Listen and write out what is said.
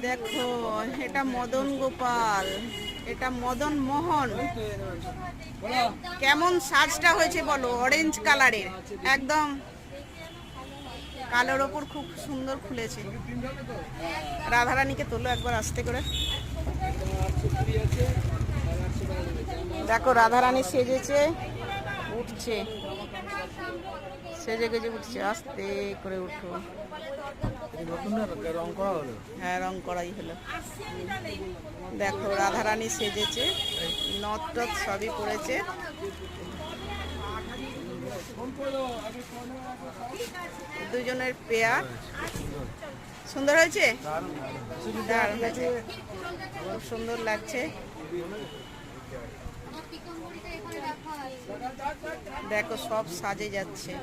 দেখো এটা মদন গোপাল, এটা মদন মোহন। কেমন সাজটা হয়েছে বলো, অরেঞ্জ কালারের, একদম কালোর ওপর খুব সুন্দর খুলেছে। রাধারানীকে তোলো একবার আস্তে করে। দেখো রাধারানী সেজেছে, উঠছে, সেজে গেজে উঠছে, আস্তে করে উঠো। হ্যাঁ, রং করাই হলো। দেখো রাধারানী সেজেছে, নথ টথ সবই পড়েছে। দুজনের পেয়ার সুন্দর হয়েছে, দারুণ হয়েছে, খুব সুন্দর লাগছে। দেখো সব সাজে যাচ্ছে।